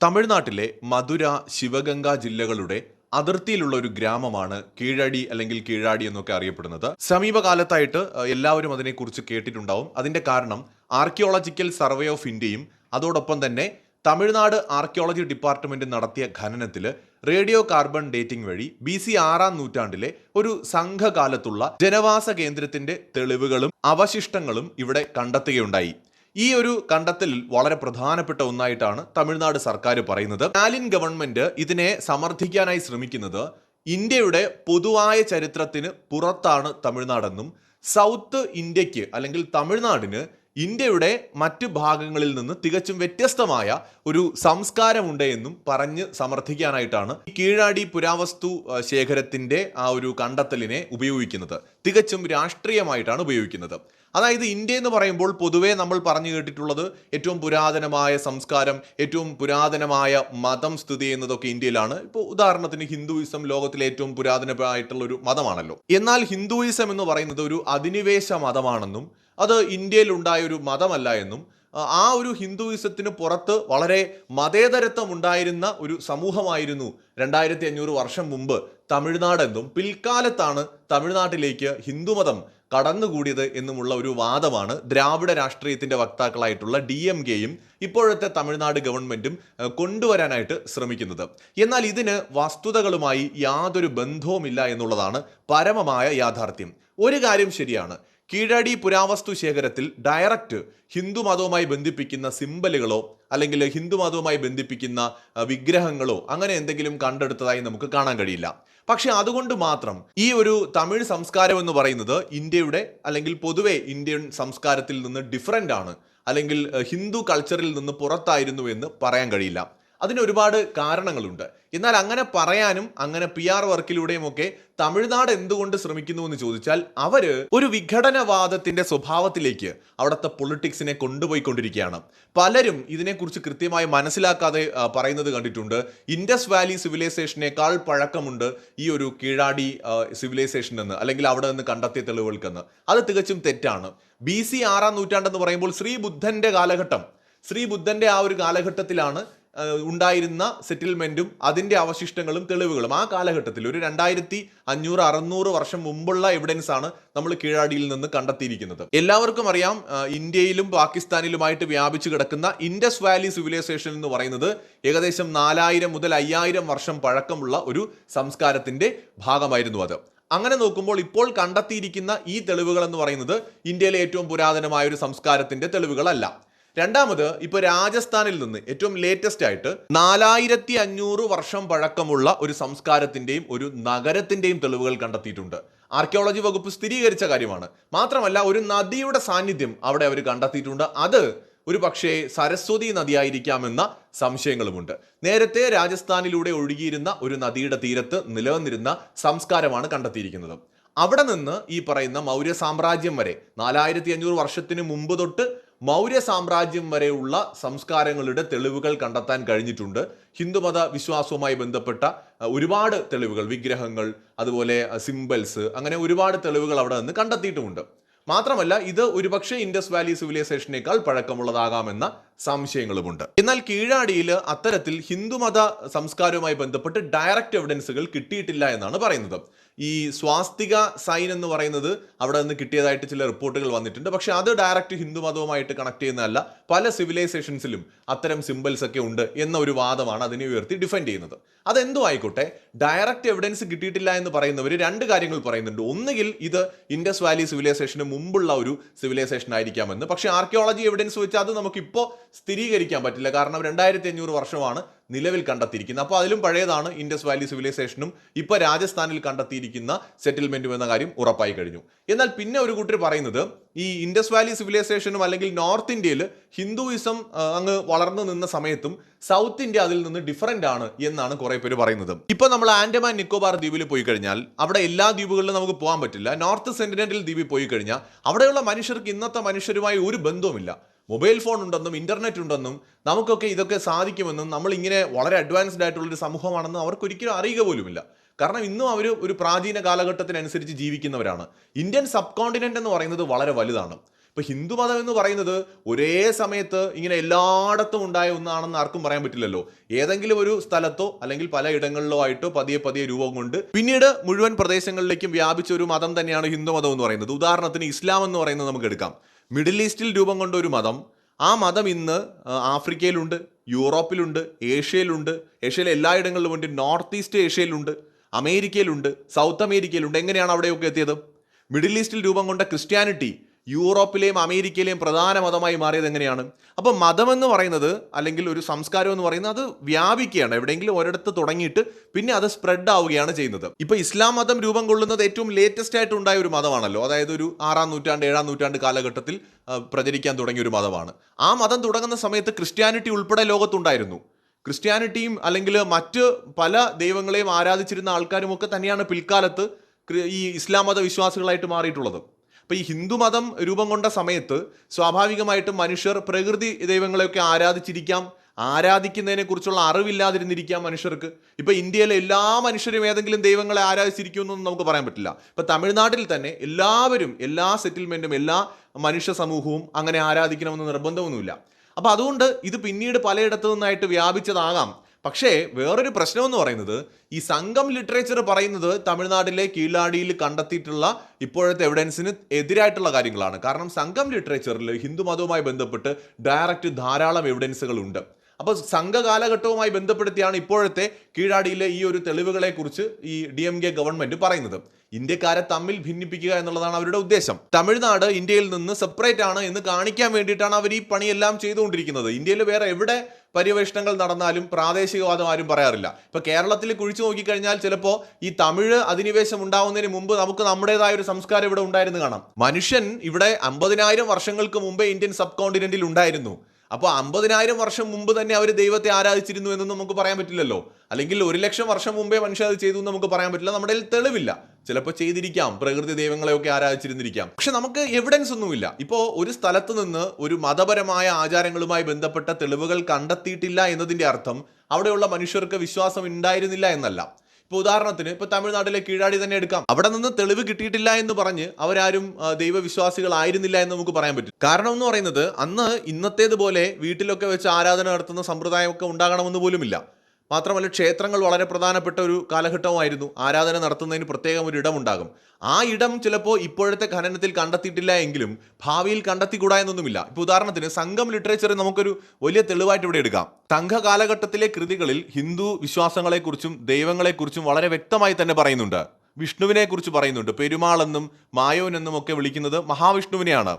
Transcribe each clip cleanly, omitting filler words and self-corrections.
തമിഴ്നാട്ടിലെ മധുര, ശിവഗംഗ ജില്ലകളുടെ അതിർത്തിയിലുള്ള ഒരു ഗ്രാമമാണ് കീഴടി അല്ലെങ്കിൽ കീഴാടി എന്നൊക്കെ അറിയപ്പെടുന്നത്. സമീപകാലത്തായിട്ട് എല്ലാവരും അതിനെക്കുറിച്ച് കേട്ടിട്ടുണ്ടാവും. അതിന്റെ കാരണം ആർക്കിയോളജിക്കൽ സർവേ ഓഫ് ഇന്ത്യയും അതോടൊപ്പം തന്നെ തമിഴ്നാട് ആർക്കിയോളജി ഡിപ്പാർട്ട്മെന്റ് നടത്തിയ ഖനനത്തിൽ റേഡിയോ കാർബൺ ഡേറ്റിംഗ് വഴി BC 6-ാം നൂറ്റാണ്ടിലെ ഒരു സംഘകാലത്തുള്ള ജനവാസ കേന്ദ്രത്തിന്റെ തെളിവുകളും അവശിഷ്ടങ്ങളും ഇവിടെ കണ്ടെത്തുകയുണ്ടായി. ഈ ഒരു കണ്ടെത്തൽ വളരെ പ്രധാനപ്പെട്ട ഒന്നായിട്ടാണ് തമിഴ്നാട് സർക്കാർ പറയുന്നത്. സ്റ്റാലിൻ ഗവൺമെന്റ് ഇതിനെ സമർത്ഥിക്കാനായി ശ്രമിക്കുന്നത് ഇന്ത്യയുടെ പൊതുവായ ചരിത്രത്തിന് പുറത്താണ് തമിഴ്നാടെന്നും സൗത്ത് ഇന്ത്യക്ക് അല്ലെങ്കിൽ തമിഴ്നാടിന് ഇന്ത്യയുടെ മറ്റു ഭാഗങ്ങളിൽ നിന്ന് തികച്ചും വ്യത്യസ്തമായ ഒരു സംസ്കാരമുണ്ട് എന്നും പറഞ്ഞ് സമർത്ഥിക്കാനായിട്ടാണ് ഈ കീഴാടി പുരാവസ്തു ശേഖരത്തിന്റെ ആ ഒരു കണ്ടെത്തലിനെ ഉപയോഗിക്കുന്നത്. തികച്ചും രാഷ്ട്രീയമായിട്ടാണ് ഉപയോഗിക്കുന്നത്. അതായത് ഇന്ത്യ എന്ന് പറയുമ്പോൾ പൊതുവേ നമ്മൾ പറഞ്ഞു കേട്ടിട്ടുള്ളത് ഏറ്റവും പുരാതനമായ സംസ്കാരം, ഏറ്റവും പുരാതനമായ മതം സ്ഥിതി ചെയ്യുന്നതൊക്കെ ഇന്ത്യയിലാണ്. ഇപ്പോൾ ഉദാഹരണത്തിന് ഹിന്ദുയിസം ലോകത്തിലെ ഏറ്റവും പുരാതനമായിട്ടുള്ള ഒരു മതമാണല്ലോ. എന്നാൽ ഹിന്ദുയിസം എന്ന് പറയുന്നത് ഒരു അധിനിവേശ മതമാണെന്നും അത് ഇന്ത്യയിൽ ഉണ്ടായ ഒരു മതമല്ല എന്നും ആ ഒരു ഹിന്ദുയിസത്തിന് പുറത്ത് വളരെ മതേതരത്വം ഉണ്ടായിരുന്ന ഒരു സമൂഹമായിരുന്നു 2500 വർഷം മുമ്പ് തമിഴ്നാടെന്നും പിൽക്കാലത്താണ് തമിഴ്നാട്ടിലേക്ക് ഹിന്ദുമതം കടന്നുകൂടിയത് എന്നുമുള്ള ഒരു വാദമാണ് ദ്രാവിഡ രാഷ്ട്രീയത്തിന്റെ വക്താക്കളായിട്ടുള്ള DMKയും ഇപ്പോഴത്തെ തമിഴ്നാട് ഗവൺമെന്റും കൊണ്ടുവരാനായിട്ട് ശ്രമിക്കുന്നത്. എന്നാൽ ഇതിന് വസ്തുതകളുമായി യാതൊരു ബന്ധവുമില്ല എന്നുള്ളതാണ് പരമമായ യാഥാർത്ഥ്യം. ഒരു കാര്യം ശരിയാണ്, കീഴടി പുരാവസ്തു ശേഖരത്തിൽ ഡയറക്റ്റ് ഹിന്ദുമതവുമായി ബന്ധിപ്പിക്കുന്ന സിംബലുകളോ അല്ലെങ്കിൽ ഹിന്ദുമതവുമായി ബന്ധിപ്പിക്കുന്ന വിഗ്രഹങ്ങളോ അങ്ങനെ എന്തെങ്കിലും കണ്ടെടുത്തതായി നമുക്ക് കാണാൻ കഴിയില്ല. പക്ഷെ അതുകൊണ്ട് മാത്രം ഈ ഒരു തമിഴ് സംസ്കാരം എന്ന് പറയുന്നത് ഇന്ത്യയുടെ അല്ലെങ്കിൽ പൊതുവെ ഇന്ത്യൻ സംസ്കാരത്തിൽ നിന്ന് ഡിഫറൻ്റ് ആണ് അല്ലെങ്കിൽ ഹിന്ദു കൾച്ചറിൽ നിന്ന് പുറത്തായിരുന്നു എന്ന് പറയാൻ കഴിയില്ല. അതിന് ഒരുപാട് കാരണങ്ങളുണ്ട്. എന്നാൽ അങ്ങനെ പറയാനും അങ്ങനെ PR വർക്കിലൂടെയും ഒക്കെ തമിഴ്നാട് എന്തുകൊണ്ട് ശ്രമിക്കുന്നു എന്ന് ചോദിച്ചാൽ അവര് ഒരു വിഘടനവാദത്തിന്റെ സ്വഭാവത്തിലേക്ക് അവിടുത്തെ പൊളിറ്റിക്സിനെ കൊണ്ടുപോയിക്കൊണ്ടിരിക്കുകയാണ്. പലരും ഇതിനെക്കുറിച്ച് കൃത്യമായി മനസ്സിലാക്കാതെ പറയുന്നത് കണ്ടിട്ടുണ്ട്. ഇൻഡസ് വാലി സിവിലൈസേഷനേക്കാൾ പഴക്കമുണ്ട് ഈ ഒരു കീഴാടി സിവിലൈസേഷൻ എന്ന്, അല്ലെങ്കിൽ അവിടെ നിന്ന് കണ്ടെത്തിയ തെളിവുകൾക്കെന്ന്. അത് തികച്ചും തെറ്റാണ്. BC 6-ാം നൂറ്റാണ്ടെന്ന് പറയുമ്പോൾ ശ്രീബുദ്ധന്റെ ആ ഒരു കാലഘട്ടത്തിലാണ് ഉണ്ടായിരുന്ന സെറ്റിൽമെന്റും അതിന്റെ അവശിഷ്ടങ്ങളും തെളിവുകളും ആ കാലഘട്ടത്തിൽ ഒരു 2500-600 വർഷം മുമ്പുള്ള എവിഡൻസ് ആണ് നമ്മൾ കീഴാടിയിൽ നിന്ന് കണ്ടെത്തിയിരിക്കുന്നത്. എല്ലാവർക്കും അറിയാം, ഇന്ത്യയിലും പാകിസ്ഥാനിലുമായിട്ട് വ്യാപിച്ചു കിടക്കുന്ന ഇൻഡസ് വാലി സിവിലൈസേഷൻ എന്ന് പറയുന്നത് ഏകദേശം 4000 മുതൽ 5000 വർഷം പഴക്കമുള്ള ഒരു സംസ്കാരത്തിന്റെ ഭാഗമായിരുന്നു അത്. അങ്ങനെ നോക്കുമ്പോൾ ഇപ്പോൾ കണ്ടെത്തിയിരിക്കുന്ന ഈ തെളിവുകൾ എന്ന് പറയുന്നത് ഇന്ത്യയിലെ ഏറ്റവും പുരാതനമായ ഒരു സംസ്കാരത്തിന്റെ തെളിവുകളല്ല. രണ്ടാമത്, ഇപ്പൊ രാജസ്ഥാനിൽ നിന്ന് ഏറ്റവും ലേറ്റസ്റ്റ് ആയിട്ട് 4500 വർഷം പഴക്കമുള്ള ഒരു സംസ്കാരത്തിന്റെയും ഒരു നഗരത്തിന്റെയും തെളിവുകൾ കണ്ടെത്തിയിട്ടുണ്ട്. ആർക്കിയോളജി വകുപ്പ് സ്ഥിരീകരിച്ച കാര്യമാണ്. മാത്രമല്ല ഒരു നദിയുടെ സാന്നിധ്യം അവിടെ അവർ കണ്ടെത്തിയിട്ടുണ്ട്. അത് ഒരു പക്ഷേ സരസ്വതി നദിയായിരിക്കാമെന്ന സംശയങ്ങളുമുണ്ട്. നേരത്തെ രാജസ്ഥാനിലൂടെ ഒഴുകിയിരുന്ന ഒരു നദിയുടെ തീരത്ത് നിലനിന്നിരുന്ന സംസ്കാരമാണ് കണ്ടെത്തിയിരിക്കുന്നത്. അവിടെ നിന്ന് ഈ പറയുന്ന മൗര്യ സാമ്രാജ്യം വരെ 4500 വർഷത്തിന് മുമ്പ് തൊട്ട് മൗര്യ സാമ്രാജ്യം വരെയുള്ള സംസ്കാരങ്ങളുടെ തെളിവുകൾ കണ്ടെത്താൻ കഴിഞ്ഞിട്ടുണ്ട്. ഹിന്ദുമത വിശ്വാസവുമായി ബന്ധപ്പെട്ട ഒരുപാട് തെളിവുകൾ, വിഗ്രഹങ്ങൾ, അതുപോലെ സിംബൽസ്, അങ്ങനെ ഒരുപാട് തെളിവുകൾ അവിടെ നിന്ന് കണ്ടെത്തിയിട്ടുമുണ്ട്. മാത്രമല്ല ഇത് ഒരുപക്ഷെ ഇൻഡസ് വാലി സിവിലൈസേഷനേക്കാൾ പഴക്കമുള്ളതാകാമെന്ന സംശയങ്ങളുമുണ്ട്. എന്നാൽ കീഴാടിയിൽ അത്തരത്തിൽ ഹിന്ദുമത സംസ്കാരവുമായി ബന്ധപ്പെട്ട് ഡയറക്റ്റ് എവിഡൻസുകൾ കിട്ടിയിട്ടില്ല എന്നാണ് പറയുന്നത്. ഈ സ്വാസ്തിക സൈൻ എന്ന് പറയുന്നത് അവിടെ നിന്ന് കിട്ടിയതായിട്ട് ചില റിപ്പോർട്ടുകൾ വന്നിട്ടുണ്ട്. പക്ഷെ അത് ഡയറക്റ്റ് ഹിന്ദുമതവുമായിട്ട് കണക്ട് ചെയ്യുന്നതല്ല. പല സിവിലൈസേഷൻസിലും അത്തരം സിംബൽസ് ഒക്കെ ഉണ്ട് എന്ന ഒരു വാദമാണ് അതിനെ ഉയർത്തി ഡിഫെൻഡ് ചെയ്യുന്നത്. അതെന്തോ ആയിക്കോട്ടെ, ഡയറക്റ്റ് എവിഡൻസ് കിട്ടിയിട്ടില്ല എന്ന് പറയുന്നവർ രണ്ട് കാര്യങ്ങൾ പറയുന്നുണ്ട്. ഒന്നുകിൽ ഇത് ഇൻഡസ് വാലി സിവിലൈസേഷന് മുമ്പുള്ള ഒരു സിവിലൈസേഷൻ ആയിരിക്കാമെന്ന്. പക്ഷെ ആർക്കിയോളജി എവിഡൻസ് വെച്ച് അത് നമുക്കിപ്പോൾ സ്ഥിരീകരിക്കാൻ പറ്റില്ല. കാരണം 2500 വർഷമാണ് നിലവിൽ കണ്ടെത്തിയിരിക്കുന്നത്. അപ്പോൾ അതിലും പഴയതാണ് ഇൻഡസ് വാലി സിവിലൈസേഷനും ഇപ്പോൾ രാജസ്ഥാനിൽ കണ്ടെത്തിയിരിക്കുന്ന സെറ്റിൽമെന്റും എന്ന കാര്യം ഉറപ്പായി കഴിഞ്ഞു. എന്നാൽ പിന്നെ ഒരു കൂട്ടർ പറയുന്നത് ഈ ഇൻഡസ് വാലി സിവിലൈസേഷനും അല്ലെങ്കിൽ നോർത്ത് ഇന്ത്യയിൽ ഹിന്ദുയിസം അങ്ങ് വളർന്നു നിന്ന സമയത്തും സൗത്ത് ഇന്ത്യ അതിൽ നിന്ന് ഡിഫറൻ്റ് ആണ് എന്നാണ് കുറെ പേര് പറയുന്നത്. ഇപ്പൊ നമ്മൾ ആൻഡമാൻ നിക്കോബാർ ദ്വീപിൽ പോയി കഴിഞ്ഞാൽ അവിടെ എല്ലാ ദ്വീപുകളിലും നമുക്ക് പോകാൻ പറ്റില്ല. നോർത്ത് സെന്റിനെന്റൽ ദ്വീപിൽ പോയി കഴിഞ്ഞാൽ അവിടെയുള്ള മനുഷ്യർക്ക് ഇന്നത്തെ മനുഷ്യരുമായി ഒരു ബന്ധവുമില്ല. മൊബൈൽ ഫോൺ ഉണ്ടെന്നും ഇന്റർനെറ്റ് ഉണ്ടെന്നും നമുക്കൊക്കെ ഇതൊക്കെ സാധിക്കുമെന്നും നമ്മൾ ഇങ്ങനെ വളരെ അഡ്വാൻസ്ഡ് ആയിട്ടുള്ളൊരു സമൂഹമാണെന്നും അവർക്ക് ഒരിക്കലും അറിയുക പോലുമില്ല. കാരണം ഇന്നും അവർ ഒരു പ്രാചീന കാലഘട്ടത്തിനനുസരിച്ച് ജീവിക്കുന്നവരാണ്. ഇന്ത്യൻ സബ് കോണ്ടിനെന്റ് എന്ന് പറയുന്നത് വളരെ വലുതാണ്. ഇപ്പൊ ഹിന്ദുമതം എന്ന് പറയുന്നത് ഒരേ സമയത്ത് ഇങ്ങനെ എല്ലായിടത്തും ഉണ്ടായ ഒന്നാണെന്ന് ആർക്കും പറയാൻ പറ്റില്ലല്ലോ. ഏതെങ്കിലും ഒരു സ്ഥലത്തോ അല്ലെങ്കിൽ പല ഇടങ്ങളിലോ ആയിട്ടോ പതിയെ പതിയെ രൂപം കൊണ്ട് പിന്നീട് മുഴുവൻ പ്രദേശങ്ങളിലേക്കും വ്യാപിച്ച ഒരു മതം തന്നെയാണ് ഹിന്ദുമതം എന്ന് പറയുന്നത്. ഉദാഹരണത്തിന് ഇസ്ലാം എന്ന് പറയുന്നത് നമുക്ക് എടുക്കാം. മിഡിൽ ഈസ്റ്റിൽ രൂപം കൊണ്ട ഒരു മതം. ആ മതം ഇന്ന് ആഫ്രിക്കയിലുണ്ട്, യൂറോപ്പിലുണ്ട്, ഏഷ്യയിലുണ്ട്, ഏഷ്യയിലെ എല്ലായിടങ്ങളിലുമുണ്ട്, നോർത്ത് ഈസ്റ്റ് ഏഷ്യയിലുണ്ട്, അമേരിക്കയിലുണ്ട്, സൗത്ത് അമേരിക്കയിലുണ്ട്. എങ്ങനെയാണ് അവിടെയൊക്കെ എത്തിയത്? മിഡിൽ ഈസ്റ്റിൽ രൂപം കൊണ്ട ക്രിസ്ത്യാനിറ്റി യൂറോപ്പിലെയും അമേരിക്കയിലെയും പ്രധാന മതമായി മാറിയത് എങ്ങനെയാണ്? അപ്പോൾ മതം എന്ന് പറയുന്നത് അല്ലെങ്കിൽ ഒരു സംസ്കാരം എന്ന് പറയുന്നത് അത് വ്യാപിക്കുകയാണ്. എവിടെയെങ്കിലും ഒരിടത്ത് തുടങ്ങിയിട്ട് പിന്നെ അത് സ്പ്രെഡ് ആവുകയാണ് ചെയ്യുന്നത്. ഇപ്പോൾ ഇസ്ലാം മതം രൂപം കൊള്ളുന്നത് ഏറ്റവും ലേറ്റസ്റ്റ് ആയിട്ട് ഉണ്ടായ ഒരു മതമാണല്ലോ. അതായത് ഒരു 6-ാം നൂറ്റാണ്ട് 7-ാം നൂറ്റാണ്ട് കാലഘട്ടത്തിൽ പ്രചരിക്കാൻ തുടങ്ങിയ ഒരു മതമാണ്. ആ മതം തുടങ്ങുന്ന സമയത്ത് ക്രിസ്ത്യാനിറ്റി ഉൾപ്പെടെ ലോകത്തുണ്ടായിരുന്നു. ക്രിസ്ത്യാനിറ്റിയും അല്ലെങ്കിൽ മറ്റ് പല ദൈവങ്ങളെയും ആരാധിച്ചിരുന്ന ആൾക്കാരുമൊക്കെ തന്നെയാണ് പിൽക്കാലത്ത് ഈ ഇസ്ലാം മത വിശ്വാസികളായിട്ട് മാറിയിട്ടുള്ളത്. അപ്പോൾ ഈ ഹിന്ദുമതം രൂപം കൊണ്ട സമയത്ത് സ്വാഭാവികമായിട്ടും മനുഷ്യർ പ്രകൃതി ദൈവങ്ങളെയൊക്കെ ആരാധിച്ചിരിക്കാം, ആരാധിക്കുന്നതിനെ കുറിച്ചുള്ള അറിവില്ലാതിരുന്നിരിക്കാം മനുഷ്യർക്ക്. ഇപ്പൊ ഇന്ത്യയിലെ എല്ലാ മനുഷ്യരും ഏതെങ്കിലും ദൈവങ്ങളെ ആരാധിച്ചിരിക്കുമെന്നൊന്നും നമുക്ക് പറയാൻ പറ്റില്ല. ഇപ്പൊ തമിഴ്നാട്ടിൽ തന്നെ എല്ലാവരും, എല്ലാ സെറ്റിൽമെന്റും, എല്ലാ മനുഷ്യ സമൂഹവും അങ്ങനെ ആരാധിക്കണമെന്ന് നിർബന്ധമൊന്നുമില്ല. അപ്പൊ അതുകൊണ്ട് ഇത് പിന്നീട് പലയിടത്തു നിന്നായിട്ട് വ്യാപിച്ചതാകാം. പക്ഷേ വേറൊരു പ്രശ്നം എന്ന് പറയുന്നത് ഈ സംഘം ലിറ്ററേച്ചർ പറയുന്നത് തമിഴ്നാട്ടിലെ കീഴാടിയിൽ കണ്ടെത്തിയിട്ടുള്ള ഇപ്പോഴത്തെ എവിഡൻസിന് എതിരായിട്ടുള്ള കാര്യങ്ങളാണ്. കാരണം സംഘം ലിറ്ററേച്ചറിൽ ഹിന്ദുമതവുമായി ബന്ധപ്പെട്ട് ഡയറക്റ്റ് ധാരാളം എവിഡൻസുകൾ ഉണ്ട്. അപ്പോൾ സംഘകാലഘട്ടവുമായി ബന്ധപ്പെടുത്തിയാണ് ഇപ്പോഴത്തെ കീഴാടിയിലെ ഈ ഒരു തെളിവുകളെ കുറിച്ച് ഈ DMK ഗവൺമെന്റ് പറയുന്നത്. ഇന്ത്യക്കാരെ തമ്മിൽ ഭിന്നിപ്പിക്കുക എന്നുള്ളതാണ് അവരുടെ ഉദ്ദേശം. തമിഴ്നാട് ഇന്ത്യയിൽ നിന്ന് സെപ്പറേറ്റ് ആണ് എന്ന് കാണിക്കാൻ വേണ്ടിയിട്ടാണ് അവർ ഈ പണിയെല്ലാം ചെയ്തുകൊണ്ടിരിക്കുന്നത്. ഇന്ത്യയിൽ വേറെ എവിടെ പര്യവേഷണങ്ങൾ നടന്നാലും പ്രാദേശികവാദം ആരും പറയാറില്ല. ഇപ്പൊ കേരളത്തിൽ കുഴിച്ചു നോക്കിക്കഴിഞ്ഞാൽ ചിലപ്പോൾ ഈ തമിഴ് അധിനിവേശം ഉണ്ടാവുന്നതിന് മുമ്പ് നമുക്ക് നമ്മുടേതായ ഒരു സംസ്കാരം ഇവിടെ ഉണ്ടായിരുന്നു കാണാം. മനുഷ്യൻ ഇവിടെ 50,000 വർഷങ്ങൾക്ക് മുമ്പേ ഇന്ത്യൻ സബ് കോണ്ടിനെന്റിൽ ഉണ്ടായിരുന്നു. അപ്പോൾ 50,000 വർഷം മുമ്പ് തന്നെ അവർ ദൈവത്തെ ആരാധിച്ചിരുന്നു എന്നൊന്നും നമുക്ക് പറയാൻ പറ്റില്ലല്ലോ. അല്ലെങ്കിൽ 1,00,000 വർഷം മുമ്പേ മനുഷ്യർ അത് ചെയ്തു എന്ന് നമുക്ക് പറയാൻ പറ്റില്ല. നമ്മുടെ കയ്യിൽ തെളിവില്ല. ചിലപ്പോൾ ചെയ്തിരിക്കാം, പ്രകൃതി ദൈവങ്ങളെയൊക്കെ ആരാധിച്ചിരുന്നിരിക്കാം. പക്ഷെ നമുക്ക് എവിഡൻസ് ഒന്നുമില്ല. ഇപ്പോൾ ഒരു സ്ഥലത്ത് നിന്ന് ഒരു മതപരമായ ആചാരങ്ങളുമായി ബന്ധപ്പെട്ട തെളിവുകൾ കണ്ടെത്തിയിട്ടില്ല എന്നതിന്റെ അർത്ഥം അവിടെയുള്ള മനുഷ്യർക്ക് വിശ്വാസം ഉണ്ടായിരുന്നില്ല എന്നല്ല. ഇപ്പോൾ ഉദാഹരണത്തിന് ഇപ്പോൾ തമിഴ്നാട്ടിലെ കീഴാടി തന്നെ എടുക്കാം. അവിടെ നിന്ന് തെളിവ് കിട്ടിയിട്ടില്ല എന്ന് പറഞ്ഞ് അവരാരും ദൈവവിശ്വാസികളായിരുന്നില്ല എന്ന് നമുക്ക് പറയാൻ പറ്റും. കാരണം എന്ന് പറയുന്നത് അന്ന് ഇന്നത്തേതുപോലെ വീട്ടിലൊക്കെ വെച്ച് ആരാധന നടത്തുന്ന സമ്പ്രദായമൊക്കെ ഉണ്ടാകണമെന്ന് പോലുമില്ല. മാത്രമല്ല ക്ഷേത്രങ്ങൾ വളരെ പ്രധാനപ്പെട്ട ഒരു കാലഘട്ടമായിരുന്നു. ആരാധന നടത്തുന്നതിന് പ്രത്യേകം ഒരു ഇടമുണ്ടാകും. ആ ഇടം ചിലപ്പോൾ ഇപ്പോഴത്തെ ഖനനത്തിൽ കണ്ടെത്തിയിട്ടില്ല എങ്കിലും ഭാവിയിൽ കണ്ടെത്തിക്കൂടാ എന്നൊന്നുമില്ല. ഇപ്പോൾ ഉദാഹരണത്തിന് സംഘം ലിറ്ററേച്ചറിൽ നമുക്കൊരു വലിയ തെളിവായിട്ട് ഇവിടെ എടുക്കാം. സംഘകാലഘട്ടത്തിലെ കൃതികളിൽ ഹിന്ദു വിശ്വാസങ്ങളെക്കുറിച്ചും ദൈവങ്ങളെക്കുറിച്ചും വളരെ വ്യക്തമായി തന്നെ പറയുന്നുണ്ട്. വിഷ്ണുവിനെ കുറിച്ച് പറയുന്നുണ്ട്. പെരുമാൾ എന്നും മായോൻ എന്നും ഒക്കെ വിളിക്കുന്നത് മഹാവിഷ്ണുവിനെയാണ്.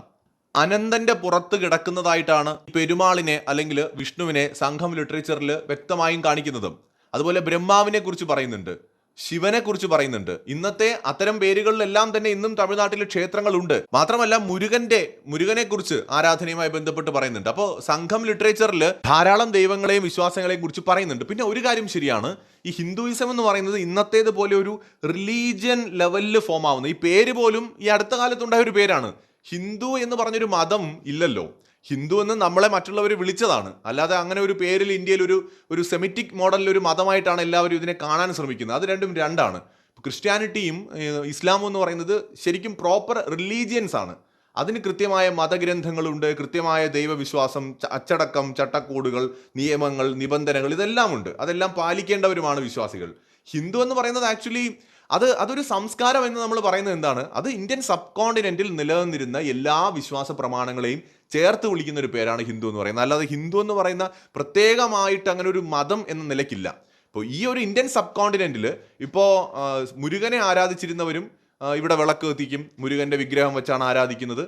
അനന്തന്റെ പുറത്ത് കിടക്കുന്നതായിട്ടാണ് പെരുമാളിനെ അല്ലെങ്കിൽ വിഷ്ണുവിനെ സംഘം ലിറ്ററേച്ചറിൽ വ്യക്തമായും കാണിക്കുന്നതും. അതുപോലെ ബ്രഹ്മാവിനെ കുറിച്ച് പറയുന്നുണ്ട്, ശിവനെ കുറിച്ച് പറയുന്നുണ്ട്. ഇന്നത്തെ അത്തരം പേരുകളിലെല്ലാം തന്നെ ഇന്നും തമിഴ്നാട്ടിലെ ക്ഷേത്രങ്ങളുണ്ട്. മാത്രമല്ല മുരുകനെ കുറിച്ച് ആരാധനയുമായി ബന്ധപ്പെട്ട് പറയുന്നുണ്ട്. അപ്പോൾ സംഘം ലിറ്ററേച്ചറിൽ ധാരാളം ദൈവങ്ങളെയും വിശ്വാസങ്ങളെയും കുറിച്ച് പറയുന്നുണ്ട്. പിന്നെ ഒരു കാര്യം ശരിയാണ്, ഈ ഹിന്ദുയിസം എന്ന് പറയുന്നത് ഇന്നത്തേതുപോലെ ഒരു റിലീജിയൻ ലെവലിൽ ഫോം ആവുന്ന ഈ പേര് പോലും ഈ അടുത്ത കാലത്തുണ്ടായ ഒരു പേരാണ്. ഹിന്ദു എന്ന് പറഞ്ഞൊരു മതം ഇല്ലല്ലോ. ഹിന്ദു എന്ന് നമ്മളെ മറ്റുള്ളവർ വിളിച്ചതാണ്. അല്ലാതെ അങ്ങനെ ഒരു പേരിൽ ഇന്ത്യയിൽ ഒരു സെമിറ്റിക് മോഡലിൽ ഒരു മതമായിട്ടാണ് എല്ലാവരും ഇതിനെ കാണാൻ ശ്രമിക്കുന്നത്. അത് രണ്ടും രണ്ടാണ്. ക്രിസ്ത്യാനിറ്റിയും ഇസ്ലാമും എന്ന് പറയുന്നത് ശരിക്കും പ്രോപ്പർ റിലീജിയൻസ് ആണ്. അതിന് കൃത്യമായ മതഗ്രന്ഥങ്ങളുണ്ട്, കൃത്യമായ ദൈവവിശ്വാസം, അച്ചടക്കം, ചട്ടക്കൂടുകൾ, നിയമങ്ങൾ, നിബന്ധനകൾ ഇതെല്ലാം ഉണ്ട്. അതെല്ലാം പാലിക്കേണ്ടവരുമാണ് വിശ്വാസികൾ. ഹിന്ദു എന്ന് പറയുന്നത് ആക്ച്വലി അതൊരു സംസ്കാരം എന്ന് നമ്മൾ പറയുന്നത് എന്താണ്? അത് ഇന്ത്യൻ സബ് കോണ്ടിനെന്റിൽ നിലനിന്നിരുന്ന എല്ലാ വിശ്വാസ പ്രമാണങ്ങളെയും ചേർത്ത് വിളിക്കുന്ന ഒരു പേരാണ് ഹിന്ദു എന്ന് പറയുന്നത്. അല്ലാതെ ഹിന്ദു എന്ന് പറയുന്ന പ്രത്യേകമായിട്ട് അങ്ങനെ ഒരു മതം എന്ന നിലയ്ക്കില്ല. ഇപ്പോൾ ഈ ഒരു ഇന്ത്യൻ സബ് കോണ്ടിനെന്റിൽ ഇപ്പോൾ മുരുകനെ ആരാധിച്ചിരുന്നവരും ഇവിടെ വിളക്ക് കത്തിക്കും, മുരുകന്റെ വിഗ്രഹം വെച്ചാണ് ആരാധിക്കുന്നത്.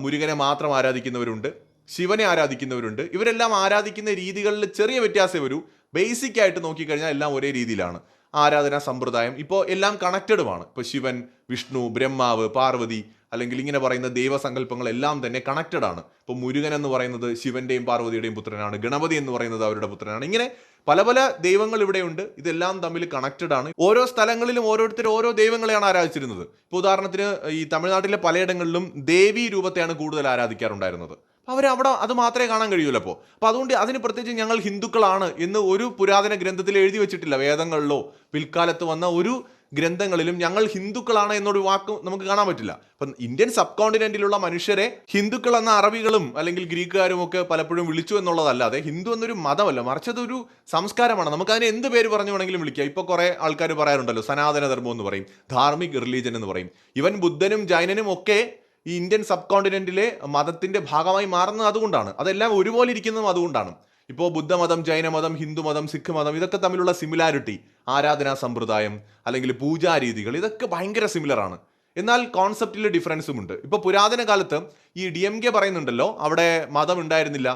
മുരുകനെ മാത്രം ആരാധിക്കുന്നവരുണ്ട്, ശിവനെ ആരാധിക്കുന്നവരുണ്ട്. ഇവരെല്ലാം ആരാധിക്കുന്ന രീതികളിൽ ചെറിയ വ്യത്യാസമേ വരൂ. ബേസിക് ആയിട്ട് നോക്കിക്കഴിഞ്ഞാൽ എല്ലാം ഒരേ രീതിയിലാണ് ആരാധനാ സമ്പ്രദായം. ഇപ്പോൾ എല്ലാം കണക്റ്റഡുമാണ്. ഇപ്പോൾ ശിവൻ, വിഷ്ണു, ബ്രഹ്മാവ്, പാർവതി അല്ലെങ്കിൽ ഇങ്ങനെ പറയുന്ന ദൈവസങ്കല്പങ്ങളെല്ലാം തന്നെ കണക്റ്റഡ് ആണ്. ഇപ്പോൾ മുരുകൻ എന്ന് പറയുന്നത് ശിവന്റെയും പാർവതിയുടെയും പുത്രനാണ്, ഗണപതി എന്ന് പറയുന്നത് അവരുടെ പുത്രനാണ്. ഇങ്ങനെ പല പല ദൈവങ്ങൾ ഇവിടെയുണ്ട്. ഇതെല്ലാം തമ്മിൽ കണക്റ്റഡ് ആണ്. ഓരോ സ്ഥലങ്ങളിലും ഓരോരുത്തർ ഓരോ ദൈവങ്ങളെയാണ് ആരാധിച്ചിരുന്നത്. ഇപ്പോൾ ഉദാഹരണത്തിന് ഈ തമിഴ്നാട്ടിലെ പലയിടങ്ങളിലും ദേവി രൂപത്തെയാണ് കൂടുതൽ ആരാധിക്കാറുണ്ടായിരുന്നത്. അവരവിടെ അത് മാത്രമേ കാണാൻ കഴിയൂല. അപ്പോൾ അതുകൊണ്ട് അതിന് പ്രത്യേകിച്ച് ഞങ്ങൾ ഹിന്ദുക്കളാണ് എന്ന് ഒരു പുരാതന ഗ്രന്ഥത്തിൽ എഴുതി വെച്ചിട്ടില്ല. വേദങ്ങളിലോ പിൽക്കാലത്ത് വന്ന ഒരു ഗ്രന്ഥങ്ങളിലും ഞങ്ങൾ ഹിന്ദുക്കളാണ് എന്നൊരു വാക്ക് നമുക്ക് കാണാൻ പറ്റില്ല. അപ്പം ഇന്ത്യൻ സബ് കോണ്ടിനെന്റിലുള്ള മനുഷ്യരെ ഹിന്ദുക്കൾ എന്ന അറബികളും അല്ലെങ്കിൽ ഗ്രീക്കുകാരും ഒക്കെ പലപ്പോഴും വിളിച്ചു എന്നുള്ളതല്ലാതെ ഹിന്ദു എന്നൊരു മതമല്ല, മറിച്ച് അതൊരു സംസ്കാരമാണ്. നമുക്കതിന് എന്ത് പേര് പറഞ്ഞു വേണമെങ്കിലും വിളിക്കാം. ഇപ്പോൾ കുറേ ആൾക്കാർ പറയാറുണ്ടല്ലോ സനാതന ധർമ്മം എന്ന് പറയും, ധാർമ്മിക് റിലീജൻ എന്ന് പറയും. ഇവൻ ബുദ്ധനും ജൈനനും ഒക്കെ ഈ ഇന്ത്യൻ സബ് കോണ്ടിനെന്റിലെ മതത്തിന്റെ ഭാഗമായി മാറുന്നത് അതുകൊണ്ടാണ്. അതെല്ലാം ഒരുപോലെ ഇരിക്കുന്നതും അതുകൊണ്ടാണ്. ഇപ്പോൾ ബുദ്ധമതം, ജൈനമതം, ഹിന്ദുമതം, സിഖ് മതം ഇതൊക്കെ തമ്മിലുള്ള സിമിലാരിറ്റി, ആരാധനാ സമ്പ്രദായം അല്ലെങ്കിൽ പൂജാരീതികൾ, ഇതൊക്കെ ഭയങ്കര സിമിലറാണ്. എന്നാൽ കോൺസെപ്റ്റിൽ ഡിഫറൻസും ഉണ്ട്. ഇപ്പോൾ പുരാതന കാലത്ത് ഈ DMK പറയുന്നുണ്ടല്ലോ അവിടെ മതം ഉണ്ടായിരുന്നില്ല.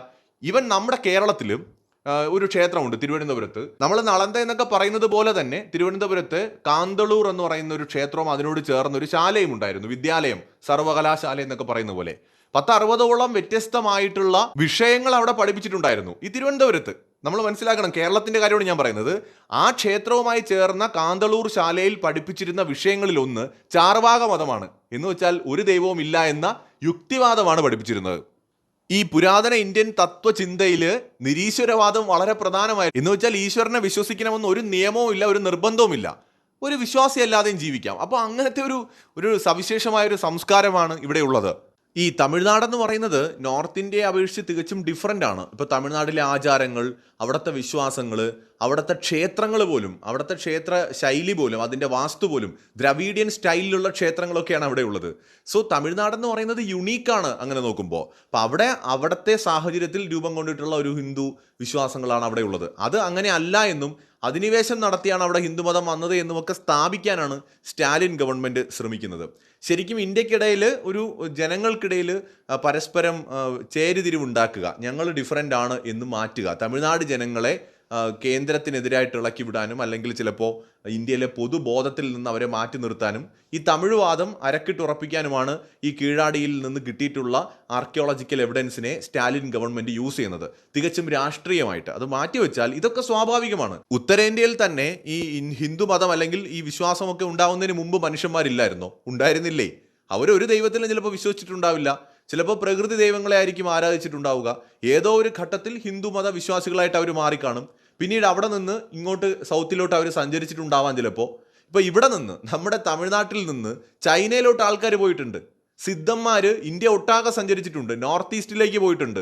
ഈവൻ നമ്മുടെ കേരളത്തിലും ഒരു ക്ഷേത്രമുണ്ട് തിരുവനന്തപുരത്ത്. നമ്മൾ നളന്ദ എന്നൊക്കെ പറയുന്നത് പോലെ തന്നെ തിരുവനന്തപുരത്ത് കാന്തളൂർ എന്ന് പറയുന്ന ഒരു ക്ഷേത്രവും അതിനോട് ചേർന്ന ഒരു ശാലയും ഉണ്ടായിരുന്നു, വിദ്യാലയം, സർവകലാശാല എന്നൊക്കെ പറയുന്ന പോലെ. 10-60ഓളം വ്യത്യസ്തമായിട്ടുള്ള വിഷയങ്ങൾ അവിടെ പഠിപ്പിച്ചിട്ടുണ്ടായിരുന്നു ഈ തിരുവനന്തപുരത്ത്. നമ്മൾ മനസ്സിലാക്കണം, കേരളത്തിന്റെ കാര്യമാണ് ഞാൻ പറയുന്നത്. ആ ക്ഷേത്രവുമായി ചേർന്ന കാന്തളൂർ ശാലയിൽ പഠിപ്പിച്ചിരുന്ന വിഷയങ്ങളിൽ ഒന്ന് ചാർവാക മതമാണ്. എന്ന് വെച്ചാൽ ഒരു ദൈവവും ഇല്ല എന്ന യുക്തിവാദമാണ് പഠിപ്പിച്ചിരുന്നത്. ഈ പുരാതന ഇന്ത്യൻ തത്വചിന്തയിൽ നിരീശ്വരവാദം വളരെ പ്രധാനമായി. എന്ന് വെച്ചാൽ ഈശ്വരനെ വിശ്വസിക്കണമെന്ന് ഒരു നിയമവും ഇല്ല, ഒരു നിർബന്ധവും ഇല്ല, ഒരു വിശ്വാസി അല്ലാതെയും ജീവിക്കാം. അപ്പോൾ അങ്ങനത്തെ ഒരു സവിശേഷമായ ഒരു സംസ്കാരമാണ് ഇവിടെ ഉള്ളത്. ഈ തമിഴ്നാടെന്ന് പറയുന്നത് നോർത്ത് ഇന്ത്യയെ അപേക്ഷിച്ച് തികച്ചും ഡിഫറൻ്റ് ആണ്. ഇപ്പോൾ തമിഴ്നാട്ടിലെ ആചാരങ്ങൾ, അവിടുത്തെ വിശ്വാസങ്ങൾ, അവിടുത്തെ ക്ഷേത്രങ്ങൾ പോലും, അവിടുത്തെ ക്ഷേത്ര ശൈലി പോലും, അതിൻ്റെ വാസ്തു പോലും ദ്രവീഡിയൻ സ്റ്റൈലിലുള്ള ക്ഷേത്രങ്ങളൊക്കെയാണ് അവിടെ ഉള്ളത്. സോ തമിഴ്നാടെന്ന് പറയുന്നത് യുണീക്കാണ് അങ്ങനെ നോക്കുമ്പോൾ. അപ്പോൾ അവിടുത്തെ സാഹചര്യത്തിൽ രൂപം കൊണ്ടിട്ടുള്ള ഒരു ഹിന്ദു വിശ്വാസങ്ങളാണ് അവിടെ ഉള്ളത്. അത് അങ്ങനെ അല്ല എന്നും അധിനിവേശം നടത്തിയാണ് അവിടെ ഹിന്ദുമതം വന്നത് എന്നുമൊക്കെ സ്ഥാപിക്കാനാണ് സ്റ്റാലിൻ ഗവൺമെൻറ് ശ്രമിക്കുന്നത്. ശരിക്കും ഇന്ത്യക്കിടയിൽ ഒരു ജനങ്ങൾക്കിടയിൽ പരസ്പരം ചേരിതിരിവുണ്ടാക്കുക, ഞങ്ങൾ ഡിഫറൻ്റ് ആണ് എന്ന് മാറ്റുക, തമിഴ്നാട് ജനങ്ങളെ കേന്ദ്രത്തിനെതിരായിട്ട് ഇളക്കി വിടാനും അല്ലെങ്കിൽ ചിലപ്പോൾ ഇന്ത്യയിലെ പൊതുബോധത്തിൽ നിന്ന് അവരെ മാറ്റി നിർത്താനും ഈ തമിഴ് വാദം അരക്കിട്ടുറപ്പിക്കാനുമാണ് ഈ കീഴാടിയിൽ നിന്ന് കിട്ടിയിട്ടുള്ള ആർക്കിയോളജിക്കൽ എവിഡൻസിനെ സ്റ്റാലിൻ ഗവൺമെൻറ് യൂസ് ചെയ്യുന്നത്, തികച്ചും രാഷ്ട്രീയമായിട്ട്. അത് മാറ്റിവെച്ചാൽ ഇതൊക്കെ സ്വാഭാവികമാണ്. ഉത്തരേന്ത്യയിൽ തന്നെ ഈ ഹിന്ദു മതം അല്ലെങ്കിൽ ഈ വിശ്വാസമൊക്കെ ഉണ്ടാവുന്നതിന് മുമ്പ് മനുഷ്യന്മാരില്ലായിരുന്നോ? ഉണ്ടായിരുന്നില്ലേ? അവരൊരു ദൈവത്തിലും ചിലപ്പോൾ വിശ്വസിച്ചിട്ടുണ്ടാവില്ല, ചിലപ്പോൾ പ്രകൃതി ദൈവങ്ങളെ ആയിരിക്കും ആരാധിച്ചിട്ടുണ്ടാവുക. ഏതോ ഒരു ഘട്ടത്തിൽ ഹിന്ദു മത വിശ്വാസികളായിട്ട് അവർ മാറിക്കാണും. പിന്നീട് അവിടെ നിന്ന് ഇങ്ങോട്ട് സൗത്തിലോട്ട് അവർ സഞ്ചരിച്ചിട്ടുണ്ടാവാം ചിലപ്പോൾ. ഇപ്പോൾ ഇവിടെ നിന്ന്, നമ്മുടെ തമിഴ്നാട്ടിൽ നിന്ന് ചൈനയിലോട്ട് ആൾക്കാർ പോയിട്ടുണ്ട്. സിദ്ധന്മാർ ഇന്ത്യ ഒട്ടാകെ സഞ്ചരിച്ചിട്ടുണ്ട്, നോർത്ത് ഈസ്റ്റിലേക്ക് പോയിട്ടുണ്ട്,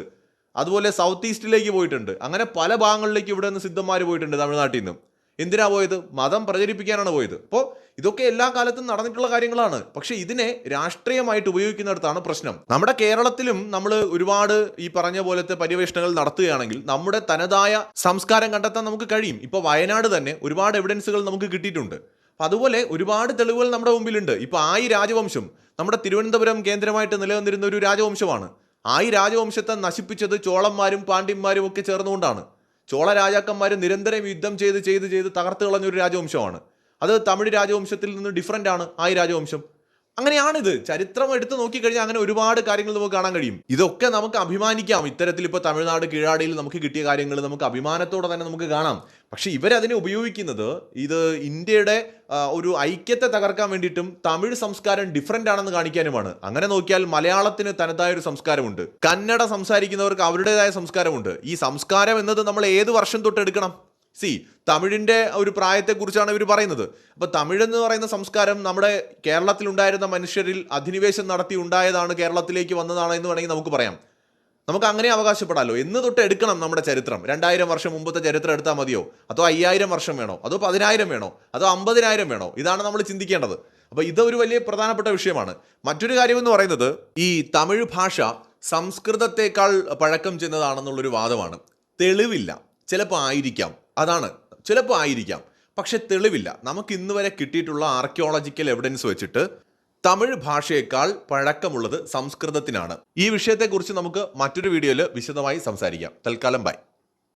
അതുപോലെ സൗത്ത് ഈസ്റ്റിലേക്ക് പോയിട്ടുണ്ട്. അങ്ങനെ പല ഭാഗങ്ങളിലേക്ക് ഇവിടെ നിന്ന് സിദ്ധന്മാർ പോയിട്ടുണ്ട് തമിഴ്നാട്ടിൽ നിന്നും. എന്തിനാ പോയത്? മതം പ്രചരിപ്പിക്കാനാണ് പോയത്. അപ്പോൾ ഇതൊക്കെ എല്ലാ കാലത്തും നടന്നിട്ടുള്ള കാര്യങ്ങളാണ്. പക്ഷെ ഇതിനെ രാഷ്ട്രീയമായിട്ട് ഉപയോഗിക്കുന്നിടത്താണ് പ്രശ്നം. നമ്മുടെ കേരളത്തിലും നമ്മൾ ഒരുപാട് ഈ പറഞ്ഞ പോലത്തെ പര്യവേഷണങ്ങൾ നടത്തുകയാണെങ്കിൽ നമ്മുടെ തനതായ സംസ്കാരം കണ്ടെത്താൻ നമുക്ക് കഴിയും. ഇപ്പോൾ വയനാട് തന്നെ ഒരുപാട് എവിഡൻസുകൾ നമുക്ക് കിട്ടിയിട്ടുണ്ട്. അതുപോലെ ഒരുപാട് തെളിവുകൾ നമ്മുടെ മുമ്പിലുണ്ട്. ഇപ്പോൾ ആയി രാജവംശം നമ്മുടെ തിരുവനന്തപുരം കേന്ദ്രമായിട്ട് നിലനിന്നിരുന്ന ഒരു രാജവംശമാണ്. ആയി രാജവംശത്തെ നശിപ്പിച്ചത് ചോളന്മാരും പാണ്ഡ്യന്മാരും ഒക്കെ ചേർന്നുകൊണ്ടാണ്. ചോള രാജാക്കന്മാർ നിരന്തരം യുദ്ധം ചെയ്ത് തകർത്ത് കളഞ്ഞൊരു രാജവംശമാണ്. അത് തമിഴ് രാജവംശത്തിൽ നിന്ന് ഡിഫറൻ്റ് ആണ് ആയി രാജവംശം. അങ്ങനെയാണിത്. ചരിത്രം എടുത്ത് നോക്കിക്കഴിഞ്ഞാൽ അങ്ങനെ ഒരുപാട് കാര്യങ്ങൾ നമുക്ക് കാണാൻ കഴിയും. ഇതൊക്കെ നമുക്ക് അഭിമാനിക്കാം. ഇത്തരത്തിൽ ഇപ്പോൾ തമിഴ്നാട് കീഴാടിയിൽ നമുക്ക് കിട്ടിയ കാര്യങ്ങൾ നമുക്ക് അഭിമാനത്തോടെ തന്നെ നമുക്ക് കാണാം. പക്ഷെ ഇവരതിനെ ഉപയോഗിക്കുന്നത് ഇത് ഇന്ത്യയുടെ ഒരു ഐക്യത്തെ തകർക്കാൻ വേണ്ടിയിട്ടും തമിഴ് സംസ്കാരം ഡിഫറൻ്റ് ആണെന്ന് കാണിക്കാനുമാണ്. അങ്ങനെ നോക്കിയാൽ മലയാളത്തിന് തനതായ ഒരു സംസ്കാരമുണ്ട്, കന്നഡ സംസാരിക്കുന്നവർക്ക് അവരുടേതായ സംസ്കാരമുണ്ട്. ഈ സംസ്കാരം എന്നത് നമ്മൾ ഏത് വർഷം തൊട്ട് എടുക്കണം? തമിഴിൻ്റെ ഒരു പ്രായത്തെക്കുറിച്ചാണ് ഇവർ പറയുന്നത്. അപ്പോൾ തമിഴെന്ന് പറയുന്ന സംസ്കാരം നമ്മുടെ കേരളത്തിലുണ്ടായിരുന്ന മനുഷ്യരിൽ അധിനിവേശം നടത്തി ഉണ്ടായതാണ്, കേരളത്തിലേക്ക് വന്നതാണ് എന്ന് വേണമെങ്കിൽ നമുക്ക് പറയാം. നമുക്ക് അങ്ങനെ അവകാശപ്പെടാമല്ലോ. എന്ന് തൊട്ട് എടുക്കണം നമ്മുടെ ചരിത്രം? 2000 വർഷം മുമ്പത്തെ ചരിത്രം എടുത്താൽ മതിയോ? അതോ 5000 വർഷം വേണോ? അതോ 10000 വേണോ? അതോ 50000 വേണോ? ഇതാണ് നമ്മൾ ചിന്തിക്കേണ്ടത്. അപ്പോൾ ഇതൊരു വലിയ പ്രധാനപ്പെട്ട വിഷയമാണ്. മറ്റൊരു കാര്യമെന്ന് പറയുന്നത് ഈ തമിഴ് ഭാഷ സംസ്കൃതത്തെക്കാൾ പഴക്കം ചെന്നതാണെന്നുള്ളൊരു വാദമാണ്. തെളിവില്ല, ചിലപ്പോൾ ആയിരിക്കാം, അതാണ് ചിലപ്പോൾ ആയിരിക്കാം, പക്ഷെ തെളിവില്ല. നമുക്ക് ഇന്ന് വരെ കിട്ടിയിട്ടുള്ള ആർക്കിയോളജിക്കൽ എവിഡൻസ് വെച്ചിട്ട് തമിഴ് ഭാഷയേക്കാൾ പഴക്കമുള്ളത് സംസ്കൃതത്തിനാണ്. ഈ വിഷയത്തെക്കുറിച്ച് നമുക്ക് മറ്റൊരു വീഡിയോയിൽ വിശദമായി സംസാരിക്കാം. തൽക്കാലം ബൈ.